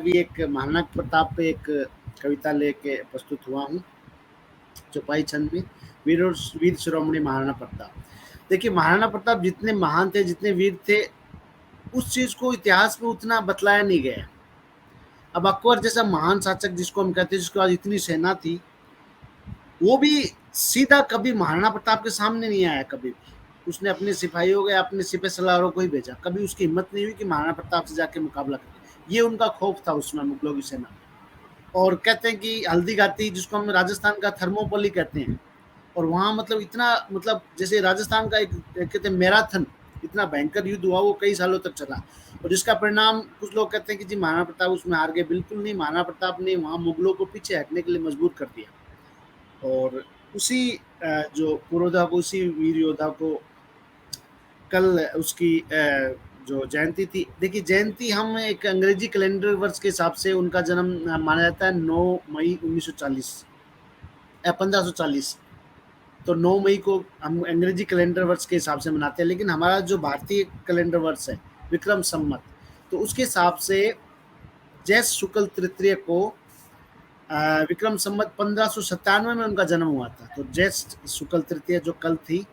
अभी एक महाराणा प्रताप पे एक कविता लेके प्रस्तुत हुआ हूँ चौपाई छंद में। वीर शिरोमणि महाराणा प्रताप। देखिए, महाराणा प्रताप जितने महान थे, जितने वीर थे, उस चीज को इतिहास में उतना बतलाया नहीं गया। अब अकबर जैसा महान शासक जिसको हम कहते हैं, जिसके पास इतनी सेना थी, वो भी सीधा कभी महाराणा प्रताप के सामने नहीं आया कभी भी। उसने अपने सिपाहियों को या अपने सिपह सलारों को ही भेजा। कभी उसकी हिम्मत नहीं हुई कि महाराणा प्रताप से जाके मुकाबला करे। ये उनका खौफ था उस समय मुगलों की सेना। और कहते हैं कि हल्दी घाटी, जिसको हम राजस्थान का थर्मोपल्ली कहते हैं, और वहाँ मतलब इतना, मतलब जैसे राजस्थान का एक कहते हैं मैराथन, इतना भयंकर युद्ध हुआ, वो कई सालों तक चला। और जिसका परिणाम कुछ लोग कहते हैं कि जी महाराणा प्रताप उसमें हार गए। बिल्कुल नहीं, महाराणा प्रताप ने वहाँ मुगलों को पीछे हटने के लिए मजबूर कर दिया। और उसी जो पुरोधा को, उसी वीर योद्धा को कल उसकी जो जयंती थी। देखिए, जयंती हम एक अंग्रेजी कैलेंडर वर्ष के हिसाब से उनका जन्म माना जाता है 9 मई 1940 1540। तो 9 मई को हम अंग्रेजी कैलेंडर वर्ष के हिसाब से मनाते हैं, लेकिन हमारा जो भारतीय कैलेंडर वर्ष है विक्रम संवत, तो उसके हिसाब से जैस शुक्ल तृतीय को विक्रम संवत 1597 में उनका जन्म हुआ था। तो जैस शुक्ल तृतीय जो कल थी,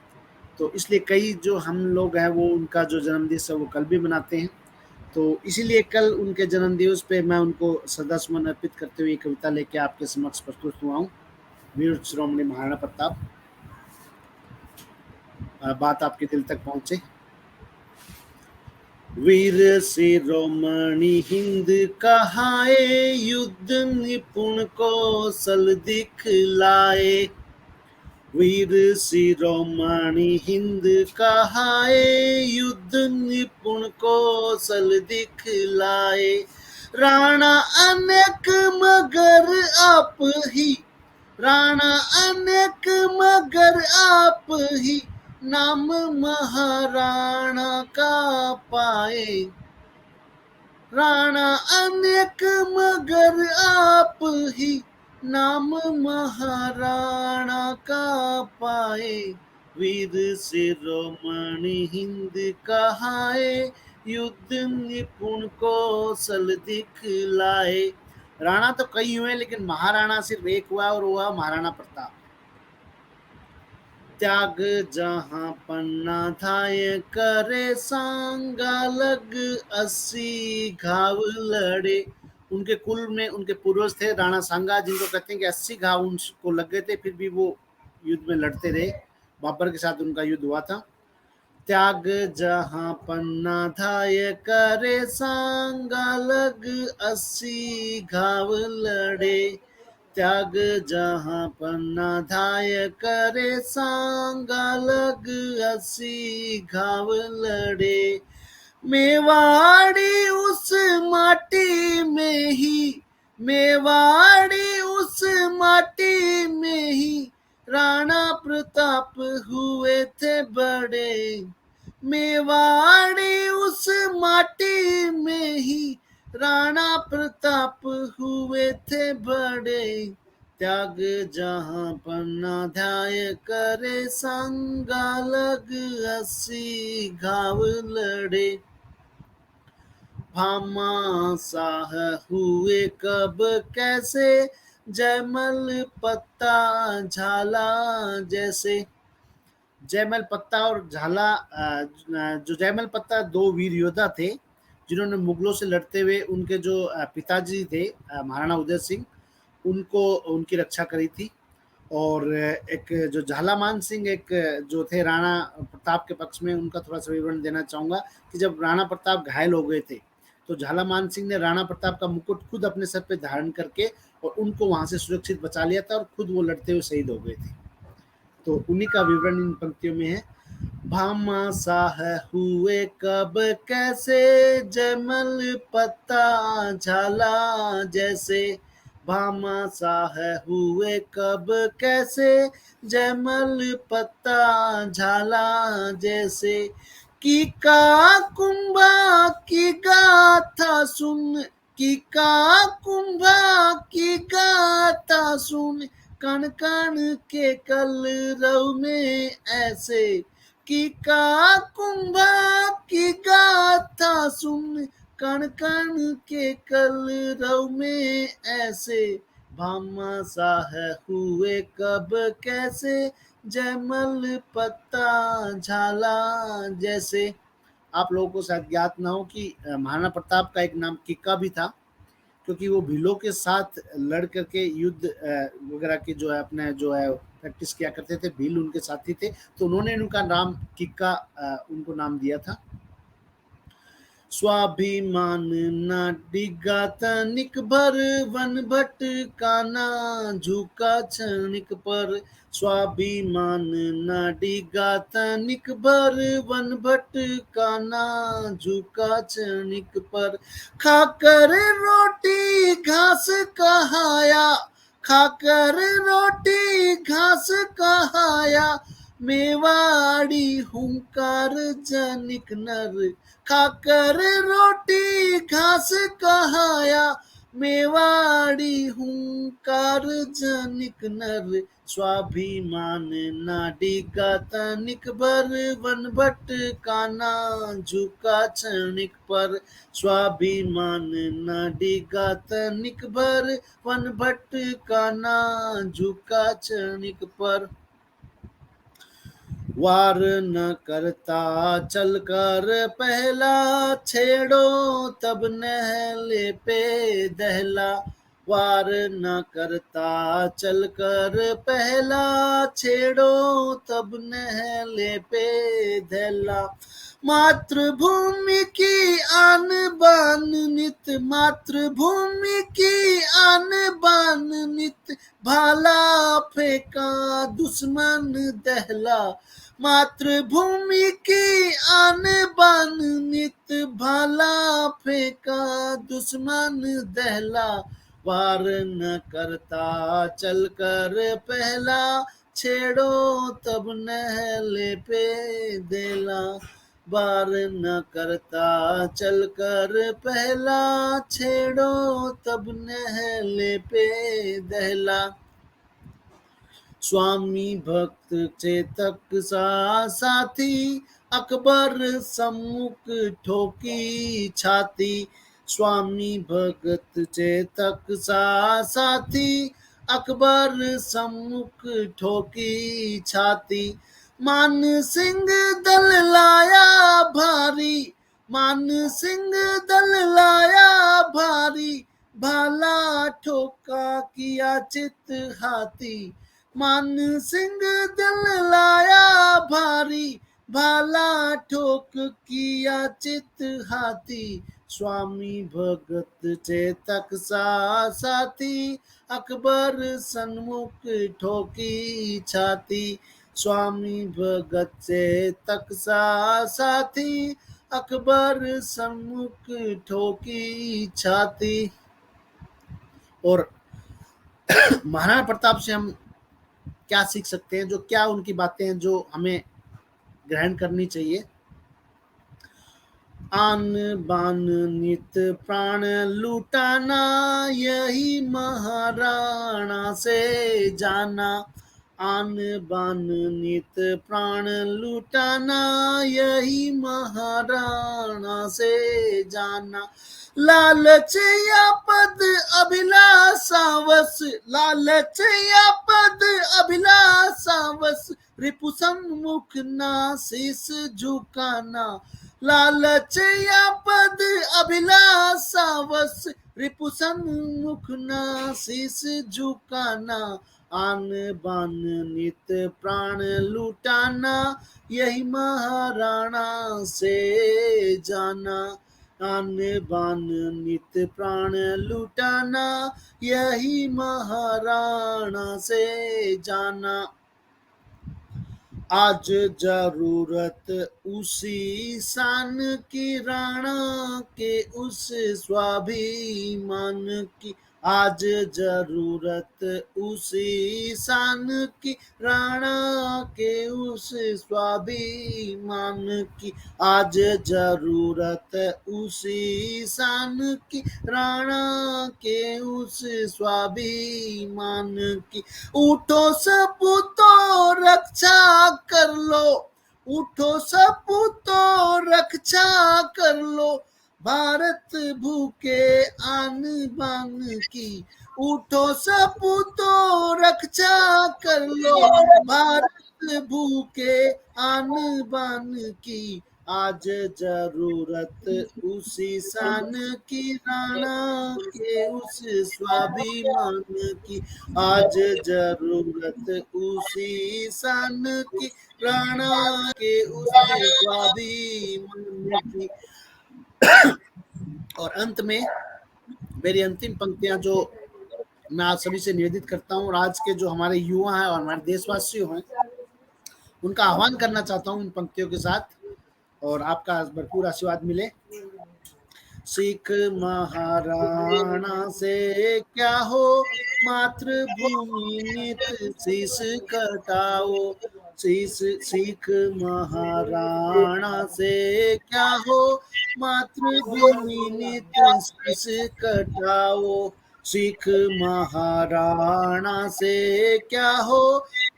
तो इसलिए कई जो हम लोग हैं वो उनका जो जन्मदिवस है वो कल भी मनाते हैं। तो इसीलिए कल उनके जन्मदिवस पे मैं उनको श्रद्धासुमन अर्पित करते हुए कविता लेके आपके समक्ष प्रस्तुत हुआ हूँ, वीर शिरोमणि महाराणा प्रताप। बात आपके दिल तक पहुंचे। वीर शिरोमणि हिंद कहाए, युद्ध निपुण कौशल दिखलाए। वीर शिरोमणि हिंद कहाए, युद्ध निपुण कौशल दिखलाए। राणा अनेक मगर आप ही, राणा अनेक मगर आप ही, नाम महाराणा का पाए। राणा अनेक मगर आप ही, नाम महाराणा का पाए। वीर शिरोमणि हिंद कहाए, युद्ध निपुण कौशल दिखलाए। राणा तो कई हुए, लेकिन महाराणा सिर्फ एक हुआ, और हुआ महाराणा प्रताप। त्याग जहाँ पन्ना धाय करे, सांगा लग 80 घाव लड़े। उनके कुल में उनके पूर्वज थे राणा सांगा, जिनको कहते हैं कि 80 घाव उनको लग गए थे, फिर भी वो युद्ध में लड़ते रहे। बाबर के साथ उनका युद्ध हुआ था। त्याग जहाँ पन्ना धाय करे, सांगा लग 80 घाव लड़े। त्याग जहाँ पन्ना धाय करे, सांगा लग 80 घाव लड़े। मेवाड़ी उस माटी में ही, मेवाड़ी उस माटी में ही, राणा प्रताप हुए थे बड़े। मेवाड़ी उस माटी में ही, राणा प्रताप हुए थे बड़े। त्याग जहाँ पन्ना ध्याय करे, सांगा लग 80 घाव लड़े। भामाशाह हुए कब कैसे, जयमल पत्ता झाला जैसे। जयमल पत्ता और झाला, जो जयमल पत्ता दो वीर योद्धा थे, जिन्होंने मुगलों से लड़ते हुए उनके जो पिताजी थे महाराणा उदय सिंह, उनको उनकी रक्षा करी थी। और एक जो झालामान सिंह एक जो थे राणा प्रताप के पक्ष में, उनका थोड़ा सा विवरण देना चाहूँगा कि जब राणा प्रताप घायल हो गए थे, तो झालामान सिंह ने राणा प्रताप का मुकुट खुद अपने सर पे धारण करके और उनको वहाँ से सुरक्षित बचा लिया था, और खुद वो लड़ते हुए शहीद हो गए थे। तो उन्हीं का विवरण इन पंक्तियों में है। भामाशाह हुए कब कैसे, जयमल पत्ता झाला जैसे। भामाशाह हुए कब कैसे, जयमल पत्ता झाला जैसे। की का कुंभा की गाथा सुन, की का कुंभा की गाथा सुन, कण कण के कलरव में ऐसे। की का कुंभा की गाथा सुन, कण कण के कलरव में ऐसे भामा सा है हुए कब कैसे, जयमल पत्ता झाला जैसे। आप लोगों को शायद ज्ञात ना हो कि महाराणा प्रताप का एक नाम किक्का भी था, क्योंकि वो भीलों के साथ लड़ करके युद्ध वगैरह की जो है अपने जो है प्रैक्टिस किया करते थे। भील उनके साथी थे, तो उन्होंने उनका नाम किक्का उनको नाम दिया था। स्वाभिमान न डिगा तनिक भर, वन भटकाना झुका क्षणिक पर। स्वाभिमान न डिगा तनिक भर, वन भटकाना झुका क्षणिक पर। खाकर रोटी घास कहाया, खाकर रोटी घास कहाया, मेवाड़ी हुंकार जनिक नर। खाकर रोटी घास कहाया, मेवाड़ी हुंकार जनिक नर। स्वाभिमान नाडी का तनिक भर, वन भटकाना झुका क्षणिक पर। स्वाभिमान नाडी का तनिक भर, वन भटकाना झुका क्षणिक पर। वार न करता चलकर पहला, छेड़ो तब नहले पे दहला। वार न करता चलकर पहला, छेड़ो तब नहले पे दहला। मातृभूमि की आन बान नित, मातृभूमि की आन बान नित, भाला फेंका दुश्मन दहला। मातृभूमि की आन बान नित, भाला फेंका दुश्मन दहला। वार न करता चलकर पहला, छेड़ो तब नहले पे देला। वार न करता चलकर पहला, छेड़ो तब नहले पे दहला। स्वामी भक्त चेतक सा साथी, अकबर सम्मुख ठोकी छाती। स्वामी भगत चेतक सा साथी, अकबर सम्मुख ठोकी छाती। मान सिंह दल लाया भारी, मान सिंह दल लाया भारी, भाला ठोका किया चित हाथी। मान सिंह दल लाया भारी, भाला ठोक किया चित हाथी। स्वामी भगत चेतक सा साथी, अकबर सन्मुख ठोकी छाती। स्वामी भगत चेतक सा साथी, अकबर सन्मुख ठोकी छाती। और महाराणा प्रताप से हम क्या सीख सकते हैं, जो क्या उनकी बातें हैं जो हमें ग्रहण करनी चाहिए। आन बान नित प्राण लूटाना, यही महाराणा से जाना। आन बान नित प्राण लूटाना, यही महाराणा से जाना। लालच या पद अभिलाषावश, लालच या पद अभिलाषावश, रिपु सम्मुख ना शीस झुकाना। लालच या पद अभिलाषावश, रिपु सम्मुख ना शीस झुकाना। आन बान नित प्राण लूटाना, यही महाराणा से जाना। आन बान नित प्राण लूटाना, यही महाराणा से जाना। आज जरूरत उसी शान की, राणा के उस स्वाभिमान की। आज जरूरत उसी शान की, राणा के उस स्वाभिमान की। आज जरूरत उसी शान की, राणा के उस स्वाभिमान की। उठो सपूतों रक्षा कर लो, उठो सपूतों रक्षा कर लो, भारत भूखे आन बान की, उठो सपूतो रक्षा कर लो। भारत भूखे आन बान की, आज जरूरत उसी शान की, राणा के उस स्वाभिमान की। आज जरूरत उसी शान की, राणा के उस स्वाभिमान की। और अंत में मेरी अंतिम पंक्तियां जो मैं आप सभी से निवेदित करता हूँ, और आज के जो हमारे युवा हैं और हमारे देशवासी हैं, उनका आह्वान करना चाहता हूँ उन पंक्तियों के साथ, और आपका भरपूर आशीर्वाद मिले। सिख महाराणा से क्या हो, मातृभूमि नित शीश कटाओ। सिख महाराणा से क्या हो, मातृभूमि नित शीश कटाओ। सिख महाराणा से क्या हो,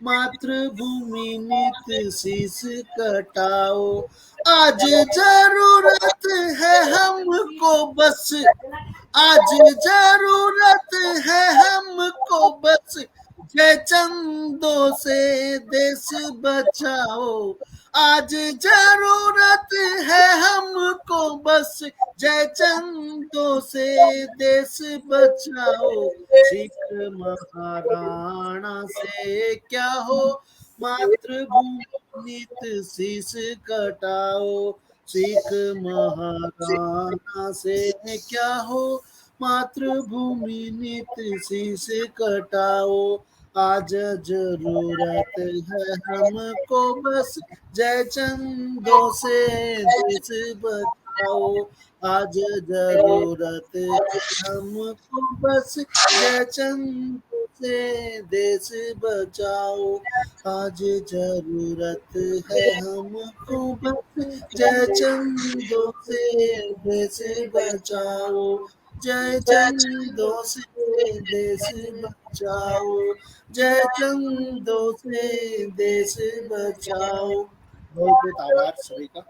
मातृभूमि नित शीश कटाओ। आज जरूरत है हमको बस, आज जरूरत है हमको बस, जय चंदों से देश बचाओ। आज जरूरत है हमको बस, जय चंदों से देश बचाओ। सिख महाराणा से क्या हो, मातृभूमि नित शीश कटाओ। सिख महाराणा से क्या हो, मातृभूमि नित शीश कटाओ। आज जरूरत है हमको बस, जय चंदों से देश बचाओ। आज जरूरत है हमको बस, जय चंदों से देश बचाओ। आज जरूरत है हमको बस, जय चंदों से देश बचाओ। जय चंदों से देश बचाओ। जय चंदों से देश बचाओ। बहुत बहुत आभार सभी का।